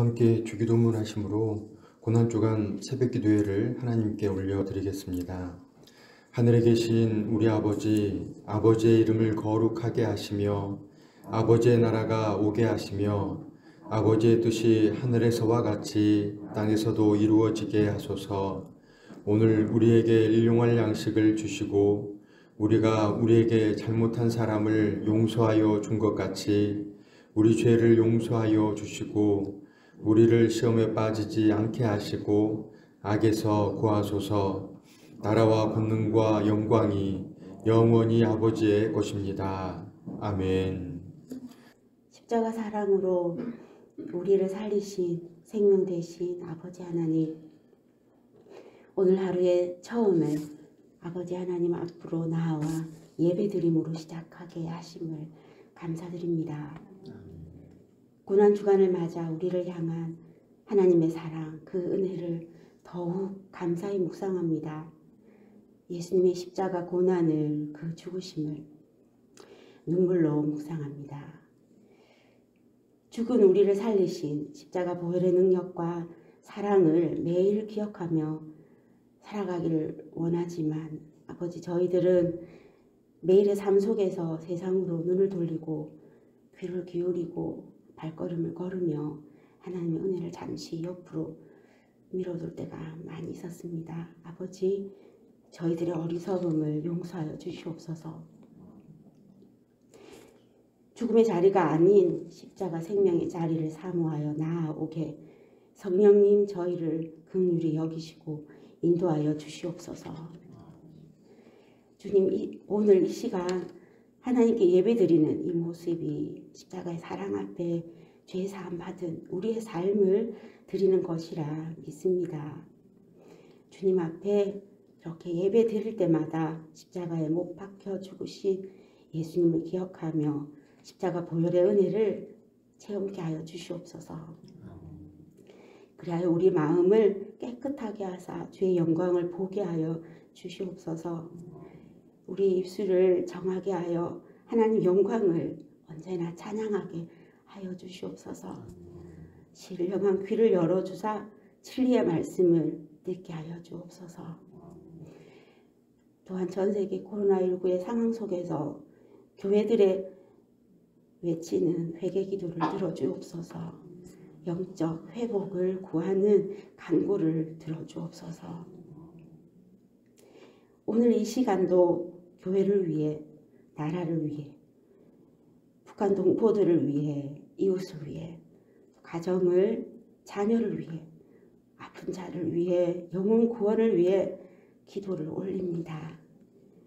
함께 주기도문 하심으로 고난주간 새벽기도회를 하나님께 올려드리겠습니다. 하늘에 계신 우리 아버지, 아버지의 이름을 거룩하게 하시며 아버지의 나라가 오게 하시며 아버지의 뜻이 하늘에서와 같이 땅에서도 이루어지게 하소서. 오늘 우리에게 일용할 양식을 주시고 우리가 우리에게 잘못한 사람을 용서하여 준 것 같이 우리 죄를 용서하여 주시고 우리를 시험에 빠지지 않게 하시고 악에서 구하소서. 나라와 권능과 영광이 영원히 아버지의 것입니다. 아멘. 십자가 사랑으로 우리를 살리신 생명 되신 아버지 하나님, 오늘 하루의 처음을 아버지 하나님 앞으로 나아와 예배드림으로 시작하게 하심을 감사드립니다. 고난주간을 맞아 우리를 향한 하나님의 사랑, 그 은혜를 더욱 감사히 묵상합니다. 예수님의 십자가 고난을, 그 죽으심을 눈물로 묵상합니다. 죽은 우리를 살리신 십자가 보혈의 능력과 사랑을 매일 기억하며 살아가기를 원하지만 아버지, 저희들은 매일의 삶 속에서 세상으로 눈을 돌리고 귀를 기울이고 발걸음을 걸으며 하나님의 은혜를 잠시 옆으로 밀어둘 때가 많이 있었습니다. 아버지, 저희들의 어리석음을 용서하여 주시옵소서. 죽음의 자리가 아닌 십자가 생명의 자리를 사모하여 나아오게 성령님, 저희를 긍휼히 여기시고 인도하여 주시옵소서. 주님, 오늘 이 시간 하나님께 예배드리는 이 모습이 십자가의 사랑 앞에 죄사함 받은 우리의 삶을 드리는 것이라 믿습니다. 주님 앞에 이렇게 예배 드릴 때마다 십자가에 못 박혀 죽으신 예수님을 기억하며 십자가 보혈의 은혜를 체험케 하여 주시옵소서. 그리하여 우리 마음을 깨끗하게 하사 주의 영광을 보게 하여 주시옵소서. 우리 입술을 정하게 하여 하나님 영광을 언제나 찬양하게 하여 주시옵소서. 신령한 귀를 열어주사 진리의 말씀을 듣게 하여 주옵소서. 또한 전세계 코로나19의 상황 속에서 교회들의 외치는 회개 기도를 들어주옵소서. 영적 회복을 구하는 간구를 들어주옵소서. 오늘 이 시간도 교회를 위해, 나라를 위해, 북한 동포들을 위해, 이웃을 위해, 가정을, 자녀를 위해, 아픈 자를 위해, 영혼 구원을 위해 기도를 올립니다.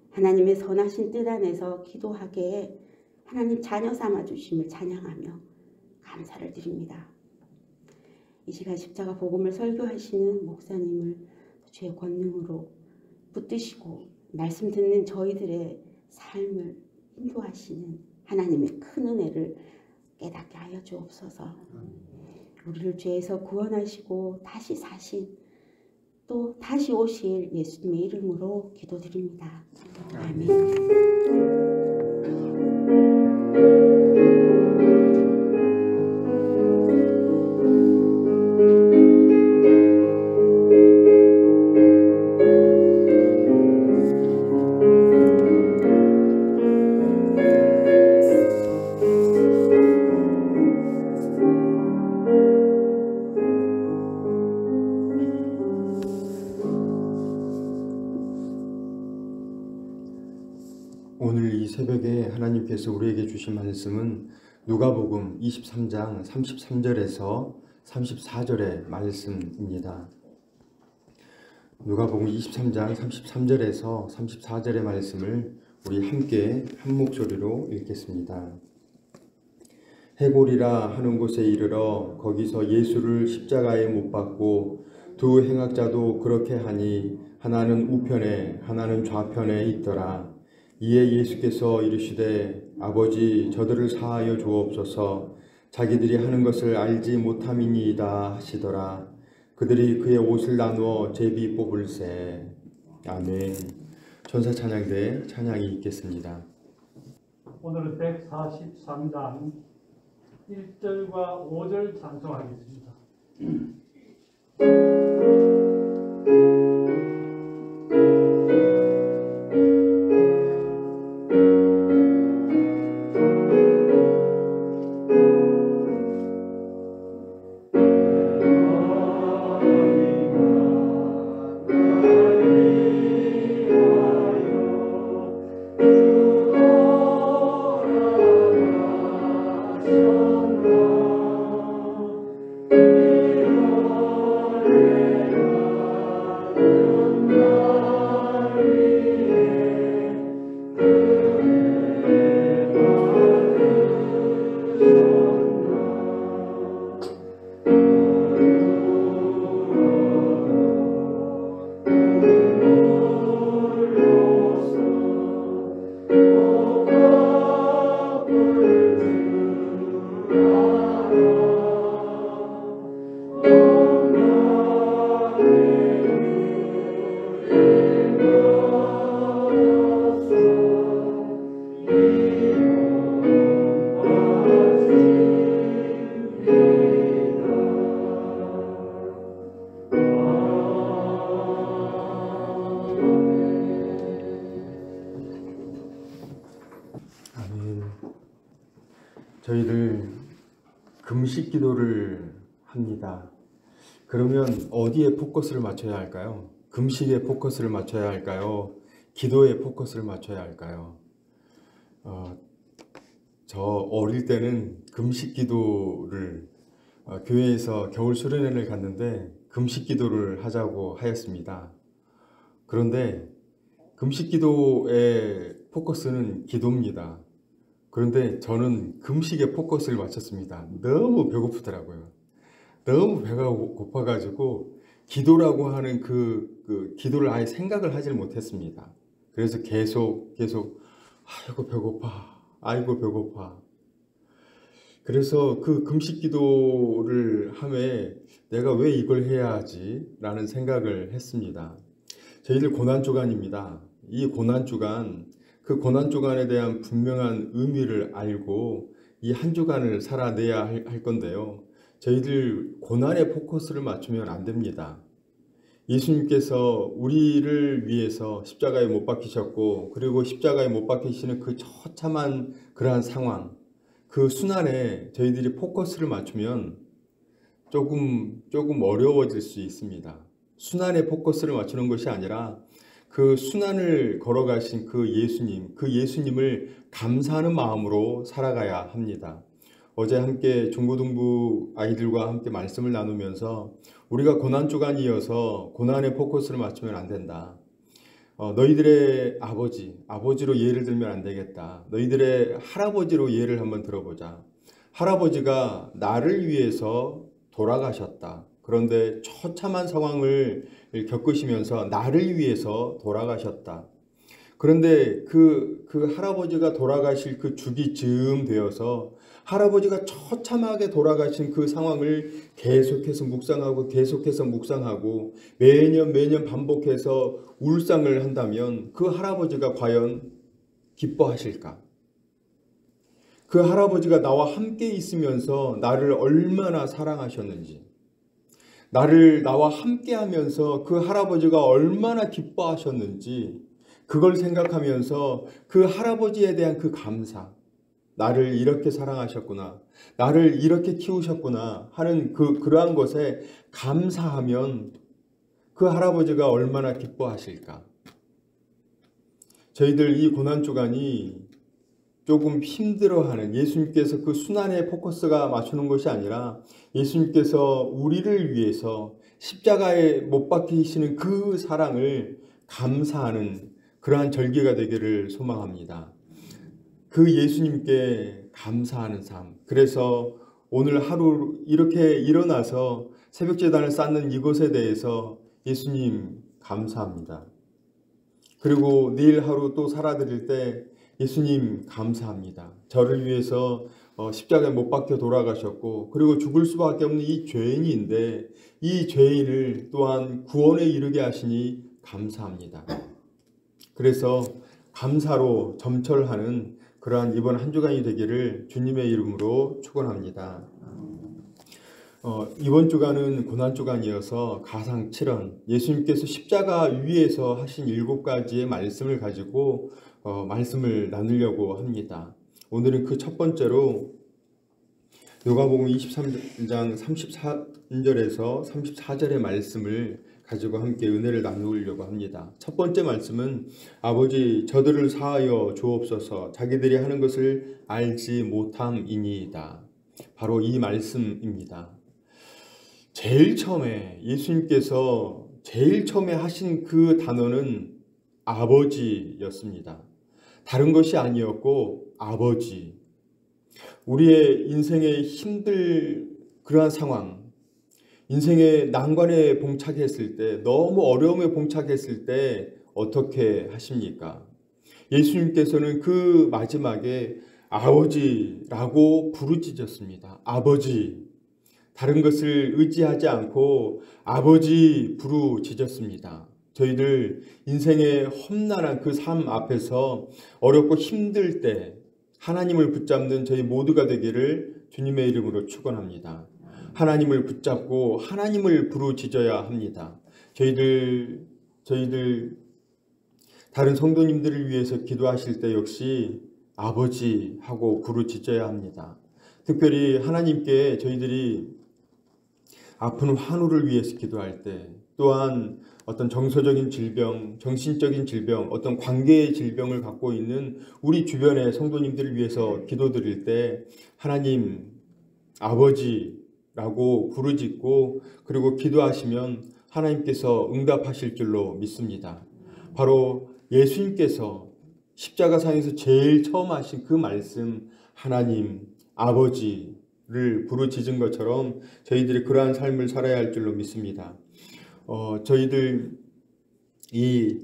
하나님의 선하신 뜻 안에서 기도하게 하나님 자녀 삼아 주심을 찬양하며 감사를 드립니다. 이 시간 십자가 복음을 설교하시는 목사님을 주의 권능으로 붙드시고 말씀 듣는 저희들의 삶을 인도하시는 하나님의 큰 은혜를 깨닫게 하여 주옵소서. 우리를 죄에서 구원하시고 다시 사신, 또 다시 오실 예수님의 이름으로 기도드립니다. 아멘. 오늘 이 새벽에 하나님께서 우리에게 주신 말씀은 누가복음 23장 33절에서 34절의 말씀입니다. 누가복음 23장 33절에서 34절의 말씀을 우리 함께 한 목소리로 읽겠습니다. 해골이라 하는 곳에 이르러 거기서 예수를 십자가에 못 박고 두 행악자도 그렇게 하니 하나는 우편에 하나는 좌편에 있더라. 이에 예수께서 이르시되 아버지, 저들을 사하여 주옵소서. 자기들이 하는 것을 알지 못함이니이다 하시더라. 그들이 그의 옷을 나누어 제비 뽑을세. 아멘. 전사 찬양대 찬양이 있겠습니다. 오늘은 143장 1절과 5절 찬송하겠습니다. 저희들 금식 기도를 합니다. 그러면 어디에 포커스를 맞춰야 할까요? 금식에 포커스를 맞춰야 할까요? 기도에 포커스를 맞춰야 할까요? 저 어릴 때는 금식 기도를 교회에서 겨울 수련회를 갔는데 금식 기도를 하자고 하였습니다. 그런데 금식 기도의 포커스는 기도입니다. 그런데 저는 금식에 포커스를 맞췄습니다. 너무 배고프더라고요. 너무 배가 고파가지고 기도라고 하는 그 기도를 아예 생각을 하질 못했습니다. 그래서 계속 아이고 배고파, 아이고 배고파. 그래서 그 금식 기도를 하며 내가 왜 이걸 해야 하지? 라는 생각을 했습니다. 저희들 고난주간입니다. 이 고난주간, 그 고난주간에 대한 분명한 의미를 알고 이 한 주간을 살아내야 할 건데요. 저희들 고난에 포커스를 맞추면 안 됩니다. 예수님께서 우리를 위해서 십자가에 못 박히셨고, 그리고 십자가에 못 박히시는 그 처참한 그러한 상황, 그 순환에 저희들이 포커스를 맞추면 조금 어려워질 수 있습니다. 순환에 포커스를 맞추는 것이 아니라 그 순환을 걸어가신 그 예수님을 감사하는 마음으로 살아가야 합니다. 어제 함께 중고등부 아이들과 함께 말씀을 나누면서 우리가 고난주간이어서 고난에 포커스를 맞추면 안 된다. 너희들의 아버지로 예를 들면 안 되겠다. 너희들의 할아버지로 예를 한번 들어보자. 할아버지가 나를 위해서 돌아가셨다. 그런데 처참한 상황을 겪으시면서 나를 위해서 돌아가셨다. 그런데 그 할아버지가 돌아가실 그 죽이 즈음 되어서 할아버지가 처참하게 돌아가신 그 상황을 계속해서 묵상하고 매년 반복해서 울상을 한다면 그 할아버지가 과연 기뻐하실까? 그 할아버지가 나와 함께 있으면서 나를 얼마나 사랑하셨는지, 나와 함께 하면서 그 할아버지가 얼마나 기뻐하셨는지, 그걸 생각하면서 그 할아버지에 대한 그 감사, 나를 이렇게 사랑하셨구나, 나를 이렇게 키우셨구나 하는 그러한 것에 감사하면 그 할아버지가 얼마나 기뻐하실까. 저희들 이 고난주간이 조금 힘들어하는, 예수님께서 그 순환에 포커스가 맞추는 것이 아니라 예수님께서 우리를 위해서 십자가에 못 박히시는 그 사랑을 감사하는 그러한 절기가 되기를 소망합니다. 그 예수님께 감사하는 삶. 그래서 오늘 하루 이렇게 일어나서 새벽제단을 쌓는 이것에 대해서 예수님 감사합니다. 그리고 내일 하루 또 살아드릴 때 예수님 감사합니다. 저를 위해서 십자가에 못 박혀 돌아가셨고, 그리고 죽을 수밖에 없는 이 죄인인데 이 죄인을 또한 구원에 이르게 하시니 감사합니다. 그래서 감사로 점철하는 그러한 이번 한 주간이 되기를 주님의 이름으로 축원합니다. 이번 주간은 고난주간이어서 가상 7원, 예수님께서 십자가 위에서 하신 7가지의 말씀을 가지고 말씀을 나누려고 합니다. 오늘은 그 첫 번째로 요가복음 23장 33절에서 34절의 말씀을 가지고 함께 은혜를 나누려고 합니다. 첫 번째 말씀은 아버지 저들을 사하여 주옵소서 자기들이 하는 것을 알지 못함이니이다. 바로 이 말씀입니다. 제일 처음에 예수님께서 제일 처음에 하신 그 단어는 아버지였습니다. 다른 것이 아니었고 아버지. 우리의 인생에 힘들 그러한 상황, 인생의 난관에 봉착했을 때, 너무 어려움에 봉착했을 때 어떻게 하십니까? 예수님께서는 그 마지막에 아버지라고 부르짖었습니다. 아버지. 다른 것을 의지하지 않고 아버지 부르짖었습니다. 저희들 인생의 험난한 그 삶 앞에서 어렵고 힘들 때 하나님을 붙잡는 저희 모두가 되기를 주님의 이름으로 축원합니다. 하나님을 붙잡고 하나님을 부르짖어야 합니다. 저희들 다른 성도님들을 위해서 기도하실 때 역시 아버지 하고 부르짖어야 합니다. 특별히 하나님께 저희들이 아픈 환우를 위해서 기도할 때, 또한 어떤 정서적인 질병, 정신적인 질병, 어떤 관계의 질병을 갖고 있는 우리 주변의 성도님들을 위해서 기도드릴 때 하나님 아버지라고 부르짖고 그리고 기도하시면 하나님께서 응답하실 줄로 믿습니다. 바로 예수님께서 십자가상에서 제일 처음 하신 그 말씀 하나님 아버지를 부르짖은 것처럼 저희들이 그러한 삶을 살아야 할 줄로 믿습니다. 저희들 이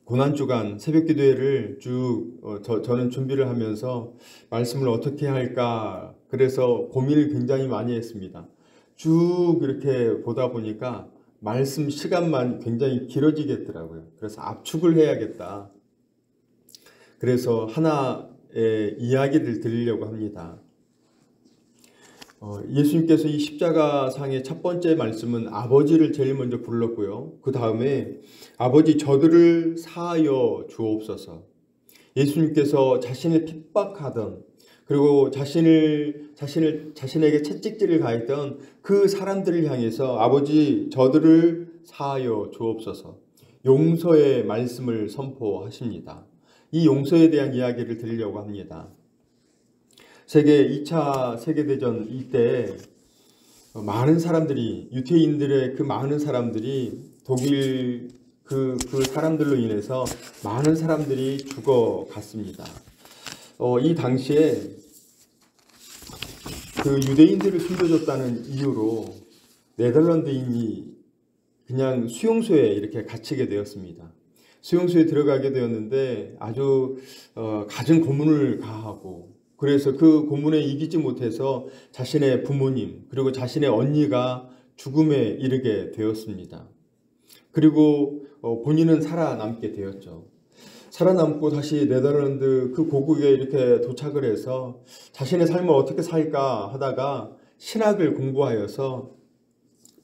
고난주간 새벽기도회를 쭉 저는 준비를 하면서 말씀을 어떻게 할까 그래서 고민을 굉장히 많이 했습니다. 쭉 이렇게 보다 보니까 말씀 시간만 굉장히 길어지겠더라고요. 그래서 압축을 해야겠다. 그래서 하나의 이야기를 드리려고 합니다. 예수님께서 이 십자가상의 첫 번째 말씀은 아버지를 제일 먼저 불렀고요. 그 다음에 아버지 저들을 사하여 주옵소서. 예수님께서 자신을 핍박하던 그리고 자신에게 채찍질을 가했던 그 사람들을 향해서 아버지 저들을 사하여 주옵소서. 용서의 말씀을 선포하십니다. 이 용서에 대한 이야기를 드리려고 합니다. 2차 세계대전 이때 많은 사람들이 유태인들의 그 많은 사람들이 독일 그 사람들로 인해서 많은 사람들이 죽어갔습니다. 이 당시에 그 유대인들을 숨겨줬다는 이유로 네덜란드인이 그냥 수용소에 이렇게 갇히게 되었습니다. 수용소에 들어가게 되었는데 아주 갖은 고문을 가하고 그래서 그 고문에 이기지 못해서 자신의 부모님 그리고 자신의 언니가 죽음에 이르게 되었습니다. 그리고 본인은 살아남게 되었죠. 살아남고 다시 네덜란드 그 고국에 이렇게 도착을 해서 자신의 삶을 어떻게 살까 하다가 신학을 공부하여서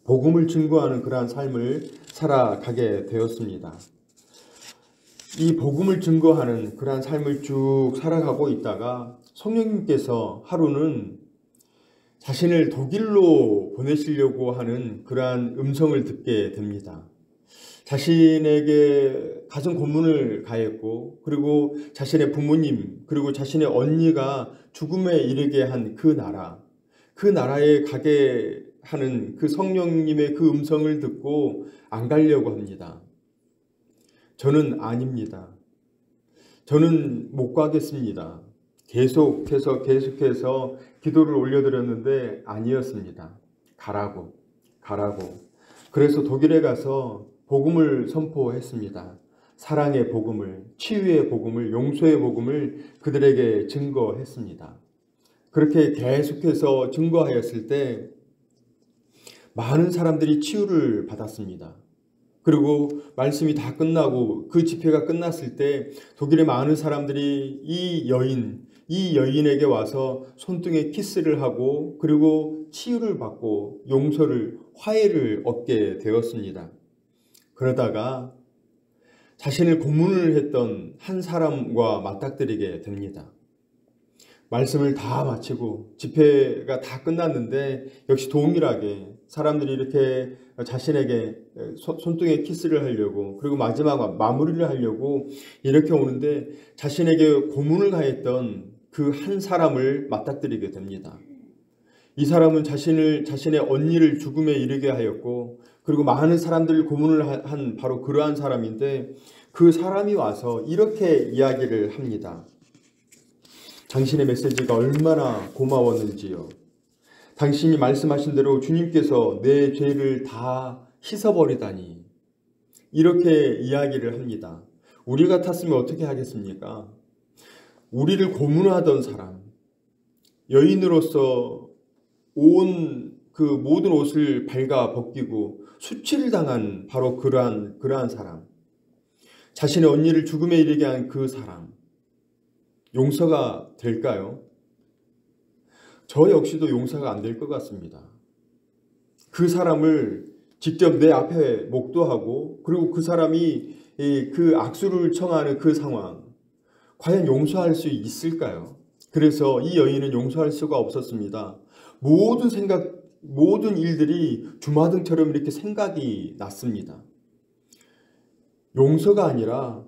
복음을 증거하는 그러한 삶을 살아가게 되었습니다. 이 복음을 증거하는 그러한 삶을 쭉 살아가고 있다가 성령님께서 하루는 자신을 독일로 보내시려고 하는 그러한 음성을 듣게 됩니다. 자신에게 가슴 고문을 가했고 그리고 자신의 부모님 그리고 자신의 언니가 죽음에 이르게 한 그 나라에 가게 하는 그 성령님의 그 음성을 듣고 안 가려고 합니다. 저는 아닙니다. 저는 못 가겠습니다. 계속해서 기도를 올려드렸는데 아니었습니다. 가라고. 그래서 독일에 가서 복음을 선포했습니다. 사랑의 복음을, 치유의 복음을, 용서의 복음을 그들에게 증거했습니다. 그렇게 계속해서 증거하였을 때 많은 사람들이 치유를 받았습니다. 그리고 말씀이 다 끝나고 그 집회가 끝났을 때 독일의 많은 사람들이 이 여인, 이 여인에게 와서 손등에 키스를 하고 그리고 치유를 받고 용서를, 화해를 얻게 되었습니다. 그러다가 자신을 고문을 했던 한 사람과 맞닥뜨리게 됩니다. 말씀을 다 마치고 집회가 다 끝났는데 역시 동일하게 사람들이 이렇게 자신에게 손등에 키스를 하려고, 그리고 마지막 마무리를 하려고 이렇게 오는데 자신에게 고문을 가했던 그 한 사람을 맞닥뜨리게 됩니다. 이 사람은 자신의 언니를 죽음에 이르게 하였고, 그리고 많은 사람들을 고문을 한 바로 그러한 사람인데, 그 사람이 와서 이렇게 이야기를 합니다. 당신의 메시지가 얼마나 고마웠는지요. 당신이 말씀하신 대로 주님께서 내 죄를 다 씻어버리다니. 이렇게 이야기를 합니다. 우리 같았으면 어떻게 하겠습니까? 우리를 고문하던 사람, 여인으로서 온 그 모든 옷을 발가 벗기고 수치를 당한 바로 그러한 사람, 자신의 언니를 죽음에 이르게 한 그 사람, 용서가 될까요? 저 역시도 용서가 안 될 것 같습니다. 그 사람을 직접 내 앞에 목도하고, 그리고 그 사람이 그 악수를 청하는 그 상황, 과연 용서할 수 있을까요? 그래서 이 여인은 용서할 수가 없었습니다. 모든 일들이 주마등처럼 이렇게 생각이 났습니다. 용서가 아니라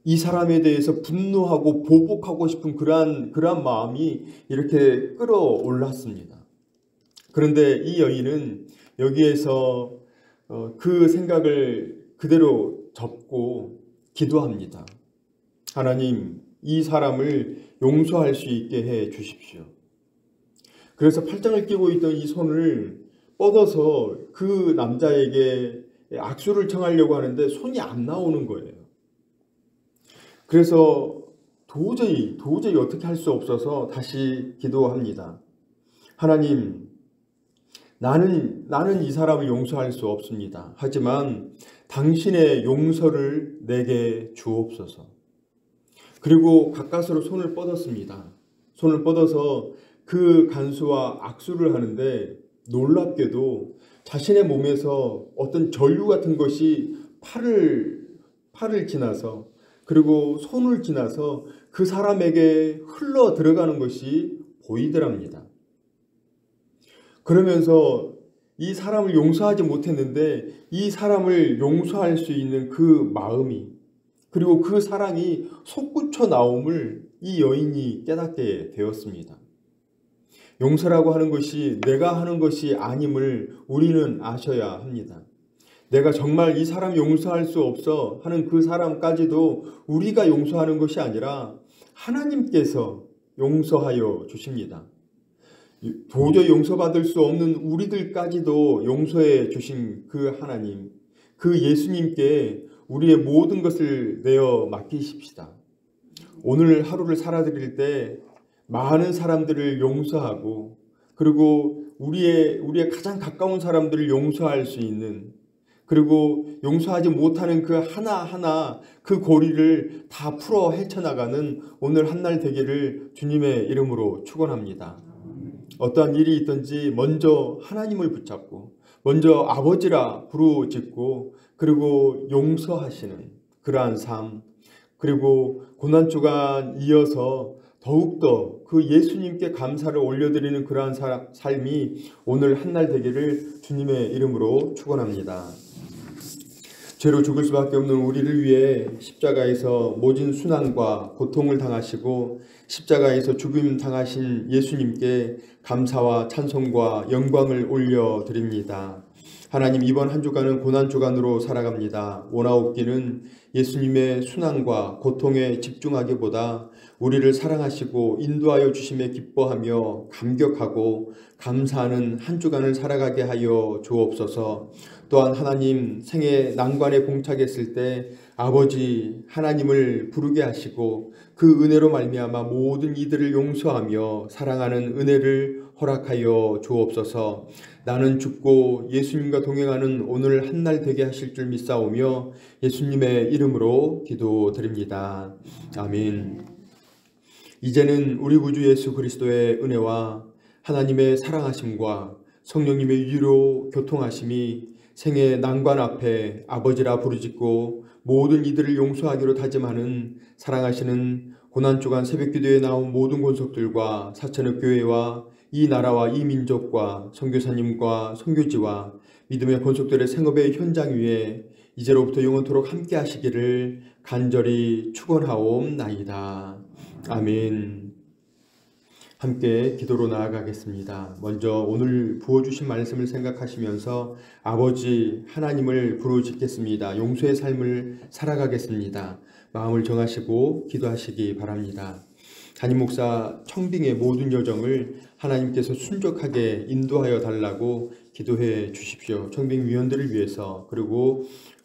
이 사람에 대해서 분노하고 보복하고 싶은 그러한 마음이 이렇게 끌어올랐습니다. 그런데 이 여인은 여기에서 그 생각을 그대로 접고 기도합니다. 하나님, 이 사람을 용서할 수 있게 해 주십시오. 그래서 팔짱을 끼고 있던 이 손을 뻗어서 그 남자에게 악수를 청하려고 하는데 손이 안 나오는 거예요. 그래서 도저히 어떻게 할 수 없어서 다시 기도합니다. 하나님, 나는 이 사람을 용서할 수 없습니다. 하지만 당신의 용서를 내게 주옵소서. 그리고 가까스로 손을 뻗었습니다. 손을 뻗어서 그 간수와 악수를 하는데 놀랍게도 자신의 몸에서 어떤 전류 같은 것이 팔을 지나서, 그리고 손을 지나서 그 사람에게 흘러 들어가는 것이 보이더랍니다. 그러면서 이 사람을 용서하지 못했는데 이 사람을 용서할 수 있는 그 마음이, 그리고 그 사랑이 솟구쳐 나옴을 이 여인이 깨닫게 되었습니다. 용서라고 하는 것이 내가 하는 것이 아님을 우리는 아셔야 합니다. 내가 정말 이 사람 용서할 수 없어 하는 그 사람까지도 우리가 용서하는 것이 아니라 하나님께서 용서하여 주십니다. 도저히 용서받을 수 없는 우리들까지도 용서해 주신 그 하나님, 그 예수님께 우리의 모든 것을 내어 맡기십시다. 오늘 하루를 살아드릴 때 많은 사람들을 용서하고, 그리고 우리의 가장 가까운 사람들을 용서할 수 있는, 그리고 용서하지 못하는 그 하나하나 그 고리를 다 풀어 헤쳐나가는 오늘 한날 되기를 주님의 이름으로 축원합니다. 어떠한 일이 있든지 먼저 하나님을 붙잡고, 먼저 아버지라 부르짖고, 그리고 용서하시는 그러한 삶, 그리고 고난주간 이어서 더욱더 그 예수님께 감사를 올려드리는 그러한 삶이 오늘 한날 되기를 주님의 이름으로 축원합니다. 죄로 죽을 수밖에 없는 우리를 위해 십자가에서 모진 순환과 고통을 당하시고 십자가에서 죽임 당하신 예수님께 감사와 찬송과 영광을 올려드립니다. 하나님, 이번 한 주간은 고난주간으로 살아갑니다. 원하옵기는 예수님의 순환과 고통에 집중하기보다 우리를 사랑하시고 인도하여 주심에 기뻐하며 감격하고 감사하는 한 주간을 살아가게 하여 주옵소서. 또한 하나님, 생애 난관에 봉착했을 때 아버지 하나님을 부르게 하시고 그 은혜로 말미암아 모든 이들을 용서하며 사랑하는 은혜를 허락하여 주옵소서. 나는 죽고 예수님과 동행하는 오늘 한날 되게 하실 줄 믿사오며 예수님의 이름으로 기도드립니다. 아멘. 이제는 우리 구주 예수 그리스도의 은혜와 하나님의 사랑하심과 성령님의 위로 교통하심이 생의 난관 앞에 아버지라 부르짖고 모든 이들을 용서하기로 다짐하는 사랑하시는 고난주간 새벽기도에 나온 모든 권속들과 사천의 교회와 이 나라와 이 민족과 선교사님과 선교지와 믿음의 권속들의 생업의 현장 위에 이제로부터 영원토록 함께 하시기를 간절히 축원하옵나이다. 아멘. 함께 기도로 나아가겠습니다. 먼저 오늘 부어주신 말씀을 생각하시면서 아버지 하나님을 부르짖겠습니다. 용서의 삶을 살아가겠습니다. 마음을 정하시고 기도하시기 바랍니다. 담임 목사 청빙의 모든 여정을 하나님께서 순적하게 인도하여 달라고 기도해 주십시오. 청빙 위원들을 위해서 그리고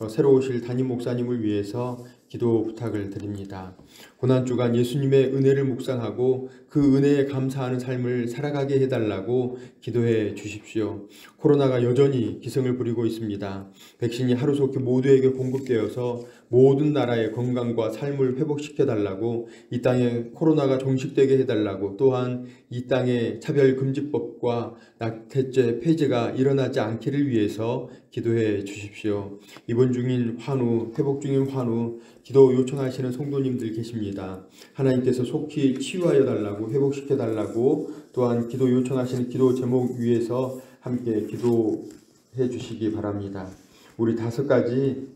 새로 오실 담임 목사님을 위해서 기도 부탁을 드립니다. 고난주간 예수님의 은혜를 묵상하고 그 은혜에 감사하는 삶을 살아가게 해달라고 기도해 주십시오. 코로나가 여전히 기승을 부리고 있습니다. 백신이 하루속히 모두에게 공급되어서 모든 나라의 건강과 삶을 회복시켜달라고, 이 땅에 코로나가 종식되게 해달라고, 또한 이 땅에 차별금지법과 낙태죄 폐지가 일어나지 않기를 위해서 기도해 주십시오. 입원 중인 환우, 회복 중인 환우, 기도 요청하시는 성도님들 계십니다. 하나님께서 속히 치유하여 달라고, 회복시켜 달라고, 또한 기도 요청하시는 기도 제목 위에서 함께 기도해 주시기 바랍니다. 우리 5가지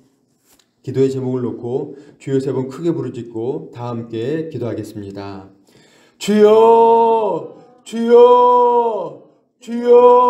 기도의 제목을 놓고 주여 3번 크게 부르짖고 다 함께 기도하겠습니다. 주여, 주여, 주여.